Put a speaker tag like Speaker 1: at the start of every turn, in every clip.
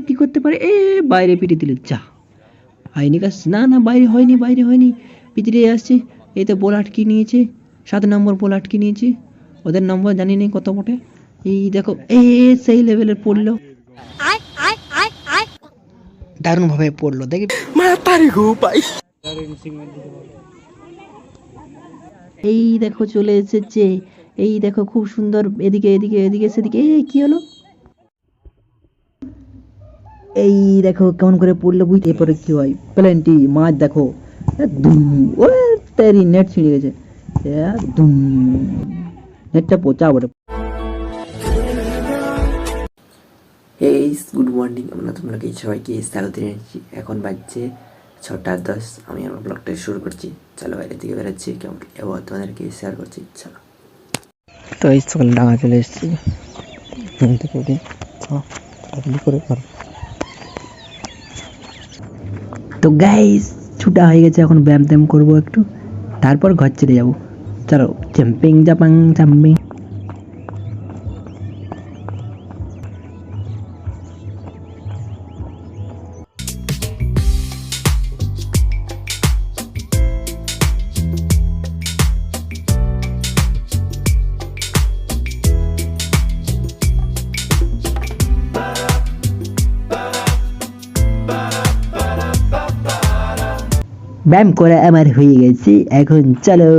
Speaker 1: যাক কি করতে পারে, বাইরে পিটে দিল, যা হয়নি কাজ। না না, বাইরে হয়নি, বাইরে হয়নি, ভিতরে আসছে। এই তো বল আটকে নিয়েছে, 7 নম্বর বল আটকে নিয়েছে। ওদের নম্বর জানি নেই কত বটে। এই দেখো সেই লেভেলের পড়লো, দারুণ ভাবে পড়লো, দেখি এই দেখো চলে এসেছে। এই দেখো খুব সুন্দর, এদিকে এদিকে এদিকে সেদিকে। কি হলো, এই দেখো কেমন করে পড়লো বুঝতে। এরপরে কি হয়, প্লেনটি মাছ দেখো, দুম, ও তেরি নেট ছিঁড়ে গেছে, দুম, নেটটা পচা বটে।
Speaker 2: এই গুড মর্নিং, আমরা তোমাকে সবাইকে স্বাগত জানাচ্ছি। এখন বাজছে 6:10। আমি আমার ব্লগটা শুরু করছি। চলো বাইরের দিকে বেরোচ্ছি, কেমন এবং তোমাদেরকে শেয়ার করছি। চলো।
Speaker 1: তো এই সকাল ডাঙা চলে এসেছি, তো গাইস ছুটা হয়ে গেছে, এখন ব্যায়াম ট্যাম করবো একটু, তারপর ঘর চলে যাবো। চলো জাম্পিং জাপাং জাম্পিং। ব্যায়াম করা আমার হয়ে গেছে, এখন চলো।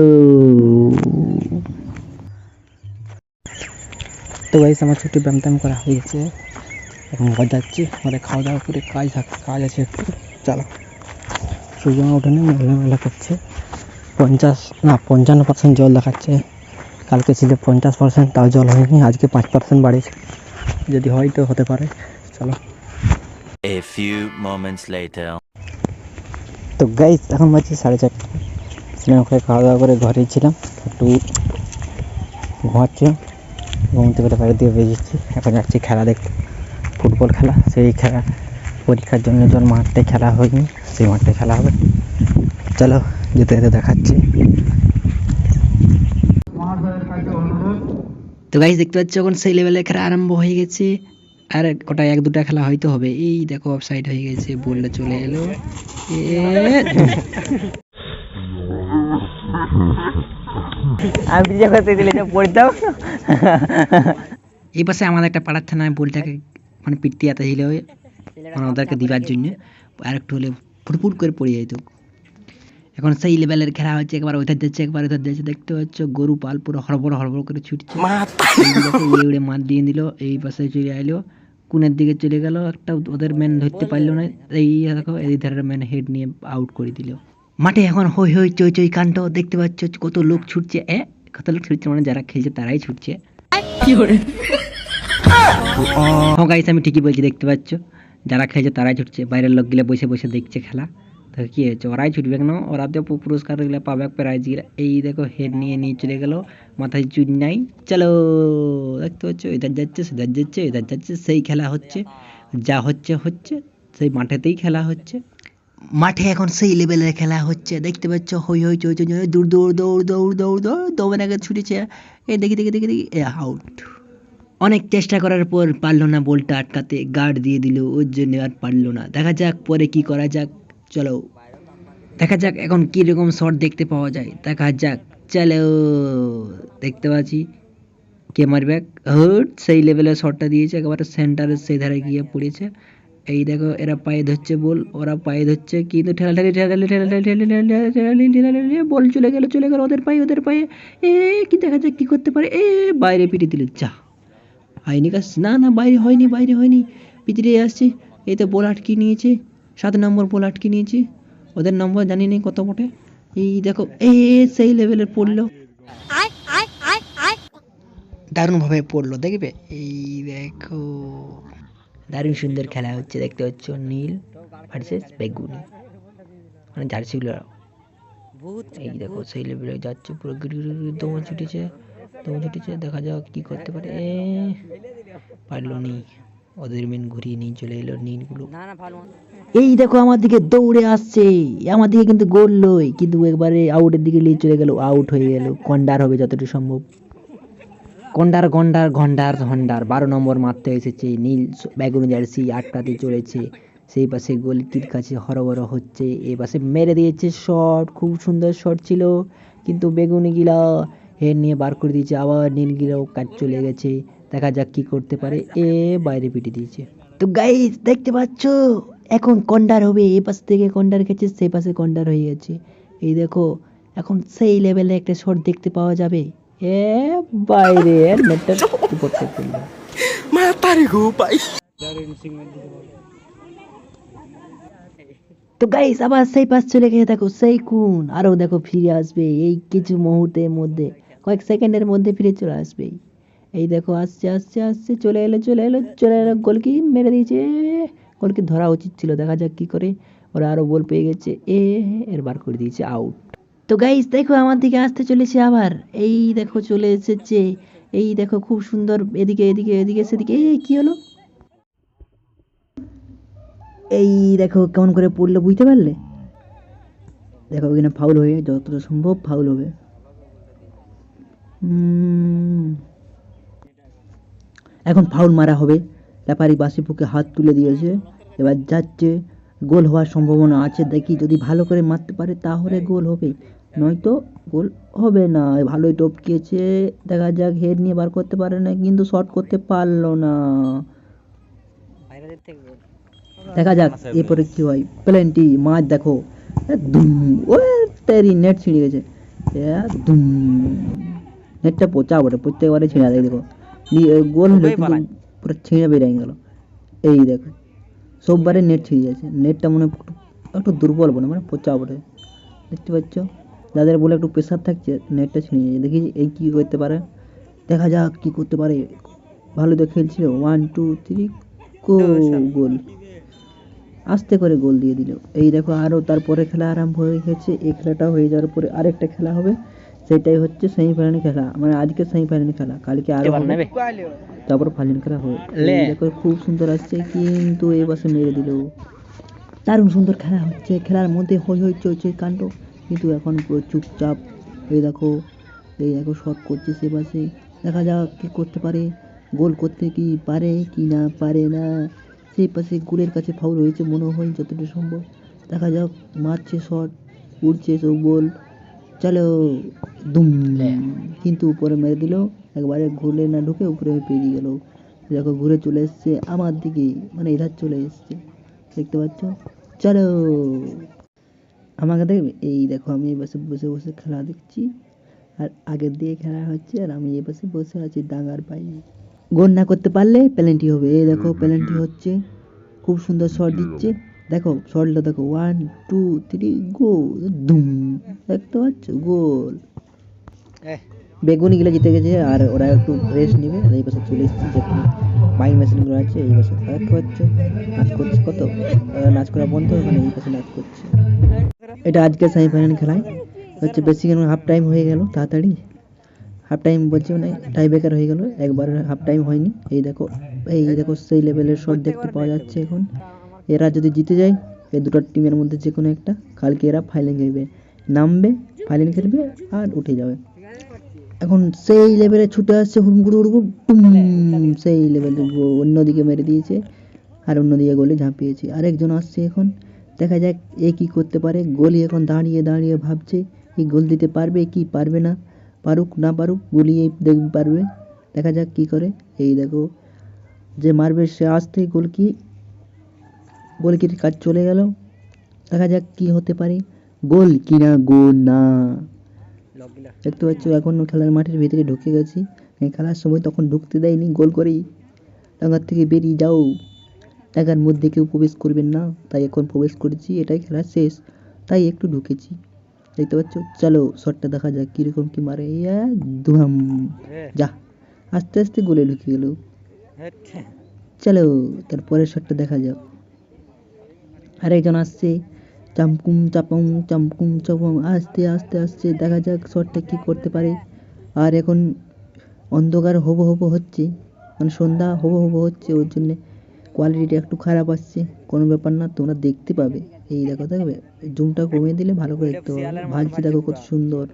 Speaker 1: তো গাইস আমার ছোট্ট ব্যায়াম ট্যাম করা হয়ে গেছে, এখন ঘর যাচ্ছি। ঘরে খাওয়া দাওয়া করে কাজ আছে একটু, চলো। সূর্য ওঠেনি, মেলা মেলা করছে। 55% জল দেখাচ্ছে, কালকে ছিল 50%, তাও জল হয়নি। আজকে 5% বাড়িয়েছে, যদি হয় তো হতে পারে। চলো।
Speaker 3: A few moments later.
Speaker 1: তো গাইস এখন বাজছে 4:30। সিনেমা করে খাওয়া দাওয়া করে ঘরেই ছিলাম, একটু ঘুমাচ্ছিলাম, ঘুমতে করে বাইরে দিয়ে বেরিয়েছি। এখন যাচ্ছি খেলা দেখতে, ফুটবল খেলা। সেই খেলা পরীক্ষার জন্য যখন মাঠে খেলা হয়নি, সেই মাঠে খেলা হবে। চলো যেতে যেতে দেখাচ্ছি। তো গাইস দেখতে পাচ্ছ এখন সেই লেভেলের খেলা আরম্ভ হয়ে গেছে, আর কটা 1-2টা খেলা হয়তো হবে। এই দেখো অফসাইড হয়ে গেছে, বলটা চলে এলো। আমি করতে দিলে পড়তাম। এই পাশে আমাদের একটা পাড়ার থানায় বলটাকে মানে পিটতে যেতে ছিল, মানে ওদেরকে দিবার জন্য, আর একটু হলে ফুটফুট করে পড়ে যেত। এখন সেই লেভেলের খেলা হচ্ছে, একবার ওইধার যাচ্ছে একবার ওইধার যাচ্ছে। দেখতে পাচ্ছ গরু পাল পুরো হড়বড় হড়বড় করে ছুটছে। উড়ে মাঠ দিয়ে দিল, এই পাশে চলে আইলো, কোনের দিকে চলে গেল একটা, ওদের ম্যান ধরতে পারলো না। এই দেখো এই ধারের ম্যান হেড নিয়ে আউট করে দিল। মাঠে এখন হই হই চই চই কাণ্ড, দেখতে পাচ্ছ কত লোক ছুটছে। কত লোক ছুটছে, মানে যারা খেলছে তারাই ছুটছে। হ্যাঁ গাইস আমি ঠিকই বলছি, দেখতে পাচ্ছ যারা খেলছে তারাই ছুটছে, বাইরের লোকগুলো বসে বসে দেখছে খেলা। তো কি হয়েছে, ওরাই ছুটবে না, ওরা তো পুরস্কার পাবে প্রাইজ। এই দেখো হেড নিয়ে চলে গেল, মাথায় চুল নাই। চলো দেখতে পাচ্ছ, এধার যাচ্ছে সেধার যাচ্ছে এধার যাচ্ছে, সেই খেলা হচ্ছে। যা হচ্ছে হচ্ছে, সেই মাঠেতেই খেলা হচ্ছে। মাঠে এখন সেই লেভেলের খেলা হচ্ছে, দেখতে পাচ্ছ হই হই চই চই, দৌড় দৌড় দৌড় দৌড় দৌড় দৌড় দৌড়ের আগে ছুটেছে। এই দেখি দেখি দেখি দেখি, আউট। অনেক চেষ্টা করার পর পারলো না বলটা আটকাতে, গার্ড দিয়ে দিল, ওর জন্য আর পারলো না। দেখা যাক পরে কি করা যাক, চলো দেখা যাক এখন কিরকম শট দেখতে পাওয়া যায়, দেখা যাক। চলো দেখতে পাচ্ছি কে মারবে, সেই লেভেলের শটটা দিয়েছে, একেবারে সেন্টারের সেই ধারে গিয়ে পড়েছে। এই দেখো এরা পায়ে ধরছে বল, ওরা পায়ে ধরছে, কিন্তু ঠেলাঠেলি ঠেলাঠেলি ঠেলাঠেলি ঠেলাঠেলি ঠেলাঠেলি বল চলে গেল ওদের পায়ে। কি দেখা যাক কি করতে পারে, বাইরে পিটে দিল, যা হয়নি কাজ। না না, বাইরে হয়নি, বাইরে হয়নি, ভিতরে আসছে। এই তো বল আটকে নিয়েছে, 7 নম্বর বল আটকে নিয়েছে। ওদের নম্বর জানি নেই কত বটে। এই দেখো সেই লেভেলের পড়লো, দারুণ ভাবে পড়লো, দেখবে। এই দেখো দারুণ সুন্দর খেলা হচ্ছে, দেখতে পাচ্ছ নীল ভার্সেস বেগুনি, মানে জার্সিগুলো। এই দেখো সেই লেভেলে যাচ্ছে, পুরো দৌড় ছুটেছে। দেখা যাক কি করতে পারে, পারলো নি, ওদের মেন ঘুরিয়ে নিয়ে চলে এলো নীলগুলো। এই দেখো আমার দিকে দৌড়ে আসছে, আমার দিকে কিন্তু গোল লই, কিন্তু একবারে আউটের দিকে নিয়ে চলে গেল, আউট হয়ে গেল। কর্নার হবে যতটুকু সম্ভব। গন্ডার গন্ডার গন্ডার হন্ডার 12 নম্বর মারতে এসেছে, নীল বেগুনি জার্সি আটকাতে চলেছে, সেই পাশে গোলকির কাছে হরবর হচ্ছে, এ পাশে মেরে দিয়েছে শট, খুব সুন্দর শট ছিল, কিন্তু বেগুনি গিলা হেড নিয়ে বার করে দিয়েছে, আবার নীল গিলাও কাজ চলে গেছে, দেখা যাক কি করতে পারে, এ বাইরে পিটে দিয়েছে। তো গাইস দেখতে পাচ্ছ এখন কন্ডার হবে, এ পাশ থেকে কন্ডার গেছে, সেই পাশে কন্ডার হয়ে গেছে, এই দেখো এখন সেই লেভেলে একটা শট দেখতে পাওয়া যাবে, এ বাইরে নেটটা উপর থেকে পড়লো। তো গাইস আবার সেই পাশ চলে গেছে, দেখো সেই কোন আরো দেখো ফিরে আসবে এই কিছু মুহূর্তের মধ্যে, কয়েক সেকেন্ডের মধ্যে ফিরে চলে আসবে, এই দেখো আসছে আসছে আসছে, চলে এলো চলে এলো চলে এলো, গোলকি মেরে দিয়েছে, গোলকি ধরা উচিত ছিল, দেখা যাক কি করে, ওরা আরো গোল পেয়ে গেছে, এর বার করে দিয়েছে আউট। তো গাইস দেখো আমার দিকে আসতে চলেছে আবার, এই দেখো চলে এসেছে, এই দেখো খুব সুন্দর, এদিকে এদিকে এদিকে সেদিকে, এই কি হলো, এই দেখো কেমন করে পড়লো বুঝতে পারলে, দেখো এখানে ফাউল হয়ে যতটা সম্ভব ফাউল হবে। এখন ফাউল মারা হবে, রেফারি বাসি বুকে হাত তুলে দিয়েছে, এবার যাচ্ছে, গোল হওয়ার সম্ভাবনা আছে, দেখি যদি ভালো করে মারতে পারে তাহলে গোল হবে, নয়তো গোল হবে না, ভালোই টপকিয়েছে, দেখা যাক, হেড নিয়ে বার করতে পারে না, কিন্তু শট করতে পারলো না, দেখা যাক এরপরে কি হয়, প্লেনটি মাছ দেখো, দুম, ও তেরি নেট ছিঁড়ে গেছে, দুম, নেটটা পচা বটে, প্রত্যেকবারে ছিঁড়া যায়, দেখো গোল হলো কিন্তু পুরো ছিঁড়ে বেরিয়ে গেল, এই দেখো সববারে নেট ছিঁড়ে যাচ্ছে, নেটটা মনে হয় একটু দুর্বল বলে, মানে পচা বটে, দেখতে পাচ্ছ, যাদের বলে একটু প্রেশার থাকছে নেটটা ছিঁড়ে যাচ্ছে, দেখি এই কি করতে পারে, দেখা যাক কি করতে পারে, ভালো তো খেলছিল, 1 2 3 গোল, আস্তে করে গোল দিয়ে দিল, এই দেখো আরও তারপরে খেলা আরম্ভ হয়ে গেছে, এই খেলাটা হয়ে যাওয়ার পরে আরেকটা খেলা হবে, সেটাই হচ্ছে সেমিফাইনাল খেলা, মানে আজকে সেমিফাইনাল খেলা, কালকে আরো হবে, তারপর ফাইনাল খেলা হবে, এই দেখো খুব সুন্দর আসছে, কিন্তু এই বছর মেরে দিল, দারুণ সুন্দর খেলা হচ্ছে, খেলার মধ্যে হই হই চলছে কাণ্ড, কিন্তু এখন পুরো চুপচাপ, এই দেখো শট করছে সে পাশে, দেখা যাক কি করতে পারে, গোল করতে কি পারে কি না পারে না, সেই পাশে গোলের কাছে ফাউল হয়েছে মনে হয় যতটা সম্ভব, দেখা যাক, মারছে শট, উড়ছে সব বল, চলো দুম, কিন্তু উপরে মেরে দিল, একবারে ঘুরে না ঢুকে উপরে পেরিয়ে গেল, দেখো ঘুরে চলে এসছে আমার দিকে, মানে এধার চলে এসছে, দেখতে পাচ্ছ, চলো আমাকে দেখবে, এই দেখো আমি এই পাশে বসে বসে খেলা দেখছি, আর আগের দিকে খেলা হচ্ছে, আর আমি এই পাশে বসে আছি ডাঙার বাইরে, গোল না করতে পারলে পেনাল্টি হবে, এই দেখো পেনাল্টি হচ্ছে, খুব সুন্দর শট দিচ্ছে, দেখো শটটা দেখো 1 2 3 গোল, দুম, দেখতে পাচ্ছ গোল, বেগুনি গুলো জিতে গেছে, আর ওরা একটু রেস্ট নেবে, আর এই পাশে চলে এসেছে যেখানে বাইং মেশিন গুলো আছে, এই পাশে দেখতে পাচ্ছ নাচ করছে, কত নাচ করা বন্ধ, ওখানে এই পাশে নাচ করছে, এটা আজকে সেমিফাইনাল খেলায় হচ্ছে, বেশি হাফ টাইম হয়ে গেল তাড়াতাড়ি, হাফ টাইম বলছে মানে টাই ব্রেকার হয়ে গেল, একবার হাফ টাইম হয়নি, এই দেখো সেই লেভেলের শট দেখতে পাওয়া যাচ্ছে এখন, এরা যদি জিতে যায় এই দুটো টিমের মধ্যে যে কোনো একটা, কালকে এরা ফাইনাল খেলবে, নামবে, ফাইনাল খেলবে আর উঠে যাবে, এখন সেই লেভেলে ছুটে আসছে হুড়মুড় হুড়মুড়, সেই লেভেলে অন্যদিকে মেরে দিয়েছে, আর অন্যদিকে গোলে ঝাঁপিয়েছে, আরেকজন আসছে এখন, দেখা যাক এ কি করতে পারে, গোলি এখন দাঁড়িয়ে দাঁড়িয়ে ভাবছে এই গোল দিতে পারবে কি পারবে না, পারুক না পারুক গোলি দেখতে পারবে, দেখা যাক কি করে, এই দেখো যে মারবে সে আসতেই গোলকির কাজ চলে গেল, দেখা যাক কি হতে পারে, গোল কিনা গোল না, দেখতে পাচ্ছ এখন খেলার মাঠের ভিতরে ঢুকে গেছি, খেলার সময় তখন ঢুকতে দেয়নি, গোল করেই ডাঙ্গার থেকে বেরিয়ে যাও, ডাঙ্গার মধ্যে কেউ প্রবেশ করবেন না, তাই এখন প্রবেশ করেছি, এটাই খেলা শেষ, তাই একটু ঢুকেছি, দেখতে পাচ্ছ, চলো শটটা দেখা যাক কিরকম কি মারে, ধুম, যা আস্তে আস্তে গোলে ঢুকে গেল, চলো তারপরের শটটা দেখা যাক, আরেকজন আসছে, চামকুম চাপং চামকুম চাপং, আস্তে আস্তে আস্তে, দেখা যাক শটটা কি করতে পারে, আর এখন অন্ধকার হবো হবো হচ্ছে, মানে সন্ধ্যা হবো হবো হচ্ছে, ওর জন্যে কোয়ালিটিটা একটু খারাপ আসছে, কোনো ব্যাপার না, তোমরা দেখতে পাবে, এই দেখো দেখবে জুমটা কমিয়ে দিলে ভালো করে দেখতে পাবে, ভাবছি দেখো কত সুন্দর,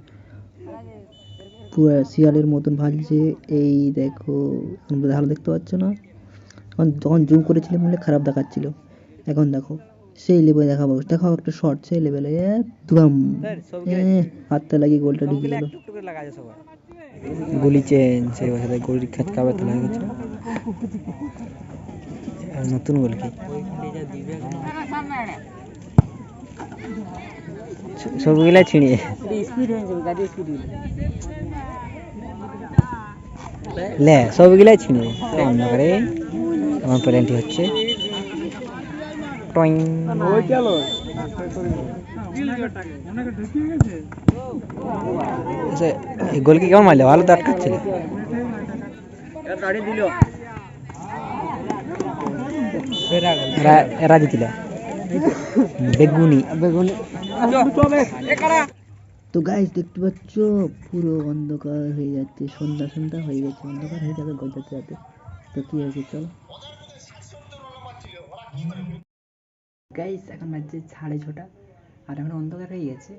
Speaker 1: পুরো শিয়ালের মতন ভাজছে। এই দেখো, ভালো দেখতে পাচ্ছ না? যখন জুম করেছিলাম বলে খারাপ দেখাচ্ছিল, এখন দেখো সেই লেভেলে দেখাবো। দেখাও একটা শর্ট সেই লেভেলে, ধুম, হাতটা লাগিয়ে গোলটা ঢুকে গেল। গুলি চেঞ্জ, সেই বছর গুলি খাতকাবে তো লাগছে। আর নতুন গোল কি সবগুলা ছিঁড়িয়ে লে, সবগুলাই ছিঁড়িয়ে অন্য করে আমার প্যারেন্টি হচ্ছে। টয়িং। এই গোল কি কেমন মারলে? ভালো তো আটকাচ্ছিল। এরা জিতিল বেগুনি বেগুনি। তো গাইস দেখতে পাচ্ছ পুরো অন্ধকার হয়ে যাচ্ছে, সন্ধ্যা সন্ধ্যা হয়ে গেছে, অন্ধকার হয়ে যাবে গজাতে যাবে। তো কি হয়েছে চলো গাইস, এখন বাজছে 6:30, আর এখন অন্ধকার হয়ে গেছে,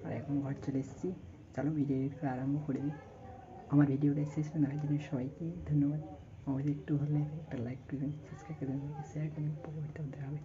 Speaker 1: আর এখন ঘর চলে এসেছি। চলো ভিডিওটা আরম্ভ করে দিই। আমার ভিডিওটা শেষ পর্যন্ত দেখার জন্য সবাইকে ধন্যবাদ। আমাদের একটু হলে একটা লাইক করবেন, সাবস্ক্রাইব করবেন, শেয়ার করবেন, পরবর্তীতে দেখা হবে।